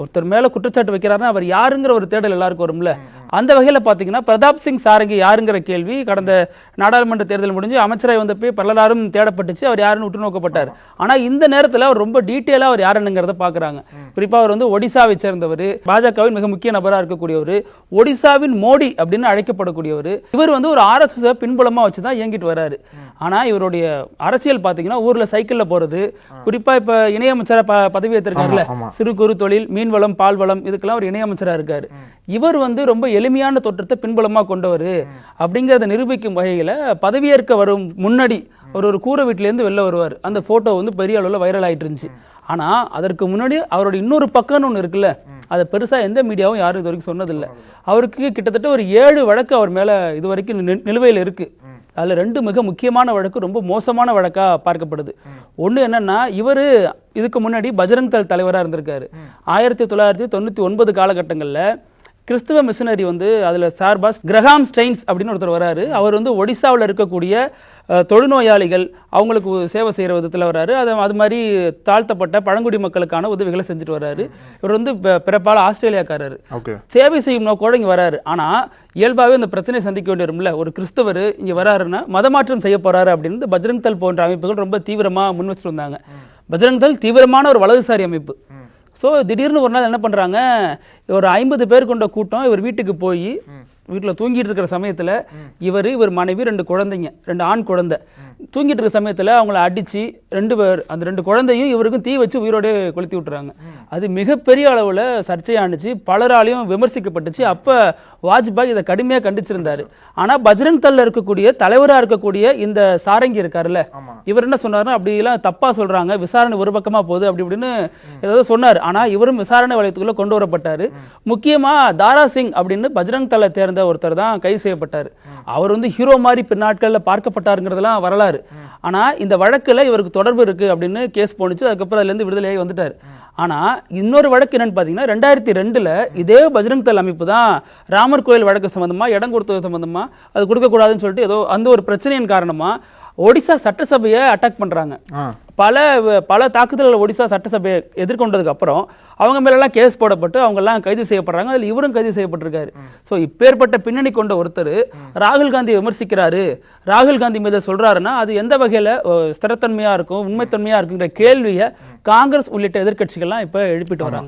ஒருத்தர் மேல குற்றச்சாட்டு வைக்கிறாருன்னா அவர் யாருங்கிற ஒரு தேடல் எல்லாருக்கும் வரும்ல. அந்த வகையில பாத்தீங்கன்னா பிரதாப் சிங் சாரங்கி யாருங்கிற கேள்வி கடந்த நாடாளுமன்ற தேர்தல் முடிஞ்சு அமைச்சராய் வந்தப்போ பலராரும் தேடப்பட்டுச்சு. அவர் யாருன்னு உற்று நோக்கப்பட்டார். ஆனா இந்த நேரத்தில் அவர் ரொம்ப டீட்டெயிலா அவர் யாருங்கிறத பாக்குறாங்க. குறிப்பா அவர் வந்து ஒடிசாவை சேர்ந்தவர், பாஜகவின் மிக முக்கிய நபராக இருக்கக்கூடியவர், ஒடிசாவின் மோடி அப்படின்னு அழைக்கப்படக்கூடியவர். இவர் வந்து ஒரு RSS பின்புலமா வச்சுதான் இயங்கிட்டு வர்றாரு. ஆனா இவருடைய அரசியல் பாத்தீங்கன்னா ஊர்ல சைக்கிள்ல போறது, குறிப்பா இப்ப இணையமைச்சர பதவி ஏற்றிருக்காருல்ல, சிறு குறு தொழில், மீன்வளம், பால்வளம், இதுக்கெல்லாம் ஒரு இணையமைச்சரா இருக்காரு. இவர் வந்து ரொம்ப எளிமையான தோற்றத்தை பின்புலமா கொண்டவர் அப்படிங்கறத நிரூபிக்கும் வகையில பதவியேற்க வரும் முன்னாடி ஒரு கூரை வீட்டுல இருந்து வெளில வருவார். அந்த போட்டோ வந்து பெரிய அளவுல வைரல் ஆயிட்டு இருந்துச்சு. ஆனா அதற்கு முன்னாடி அவரோட இன்னொரு பக்கம்னு ஒண்ணு இருக்குல்ல, அதை பெருசா எந்த மீடியாவும் யாரும் இது வரைக்கும் சொன்னதில்லை. அவருக்கு கிட்டத்தட்ட ஒரு 7 வழக்கு அவர் மேல இது வரைக்கும் நிலுவையில் இருக்கு. அதுல 2 மிக முக்கியமான வழக்கு ரொம்ப மோசமான வழக்கா பார்க்கப்படுது. ஒண்ணு என்னன்னா, இவரு இதுக்கு முன்னாடி பஜ்ரங் தள் தலைவரா இருந்திருக்காரு. 1999 காலகட்டங்கள்ல கிறிஸ்துவ மிஷனரி வந்து அதுல சார்பாஸ் கிரஹாம் ஸ்டெயின்ஸ் அப்படின்னு ஒருத்தர் வராரு. அவர் வந்து ஒடிசாவில் இருக்கக்கூடிய தொழுநோயாளிகள் அவங்களுக்கு சேவை செய்யற விதத்தில் வர்றாரு. அது மாதிரி தாழ்த்தப்பட்ட பழங்குடி மக்களுக்கான உதவிகளை செஞ்சுட்டு வர்றாரு. இவர் வந்து பிறப்பால ஆஸ்திரேலியாக்காரரு. சேவை செய்யும் நோக்கோட இங்க வராரு. ஆனா இயல்பாகவே இந்த பிரச்சனையை சந்திக்க வேண்டியிரும்ல. ஒரு கிறிஸ்தவர் இங்க வராருன்னா மதமாற்றம் செய்ய போறாரு அப்படின்னு பஜ்ரங் தள் போன்ற அமைப்புகள் ரொம்ப தீவிரமா முன் வச்சுட்டு வந்தாங்க. பஜ்ரங் தள் தீவிரமான ஒரு வலதுசாரி அமைப்பு. ஸோ திடீர்னு ஒரு நாள் என்ன பண்றாங்க, ஒரு 50 பேர் கொண்ட கூட்டம் இவர் வீட்டுக்கு போய் வீட்டில் தூங்கிட்டு இருக்கிற சமயத்தில் இவர் மனைவி 2 குழந்தைங்க, 2 ஆண் குழந்தை தூங்கிட்டு இருக்கிற சமயத்தில் அவங்கள அடிச்சு 2 பேர் அந்த 2 குழந்தையும் இவருக்கும் தீ வச்சு உயிரோட கொளுத்தி விட்டுறாங்க. அது மிகப்பெரிய அளவில் சர்ச்சையானுச்சு, பலராலையும் விமர்சிக்கப்பட்டுச்சு. அப்போ வாஜ்பாய் இதை கடுமையாக கண்டிச்சிருந்தாரு. ஆனால் பஜ்ரங் தள்ல இருக்கக்கூடிய தலைவராக இருக்கக்கூடிய இந்த சாரங்கி இருக்காருல்ல, இவர் என்ன சொன்னாருன்னா, அப்படிலாம் தப்பா சொல்றாங்க, விசாரணை ஒரு பக்கமா போகுது அப்படி இப்படின்னு ஏதாவது சொன்னார். ஆனால் இவரும் விசாரணை வளையத்துக்குள்ள கொண்டு வரப்பட்டாரு. முக்கியமா தாரா சிங் அப்படின்னு பஜ்ரங் தள்ள தேர்ந்த ஒருத்தர் தான் கைது செய்யப்பட்டார். அவர் வந்து ஹீரோ மாதிரி பின்னாட்களில் பார்க்கப்பட்டாருங்கிறதுலாம் வரலாறு. ஆனா இந்த வழக்குல இவருக்கு தொடர்பு இருக்கு அப்படின்னு கேஸ் போனுச்சு. அதுக்கப்புறம் அதுல இருந்து விடுதலையாகி வந்துட்டார். ஆனா இன்னொரு வழக்கு என்னன்னு பாத்தீங்கன்னா, 2002 இதே பஜ்ரங் தள் அமைப்பு தான் ராமர் கோயில் வழக்கு சம்பந்தமா, இடம் கொடுத்தது சம்பந்தமா, அது கொடுக்க கூடாதுன்னு சொல்லிட்டு ஏதோ அந்த ஒரு பிரச்சனையின் காரணமா ஒடிசா சட்டசபையை அட்டாக் பண்றாங்க. பல தாக்குதல்கள் ஒடிசா சட்டசபையை எதிர்கொண்டதுக்கு அப்புறம் அவங்க மேலெல்லாம் கேஸ் போடப்பட்டு அவங்க எல்லாம் கைது செய்யப்படுறாங்க. அதில் இவரும் கைது செய்யப்பட்டிருக்காரு. ஸோ இப்பேற்பட்ட பின்னணி கொண்ட ஒருத்தர் ராகுல் காந்தியை விமர்சிக்கிறாரு, ராகுல் காந்தி மீது சொல்றாருன்னா அது எந்த வகையில ஸ்திரத்தன்மையா இருக்கும், உண்மைத்தன்மையா இருக்குங்கிற கேள்வியை காங்கிரஸ் உள்ளிட்ட எதிர்கட்சிகள்லாம் இப்ப எழுப்பிட்டு வராங்க.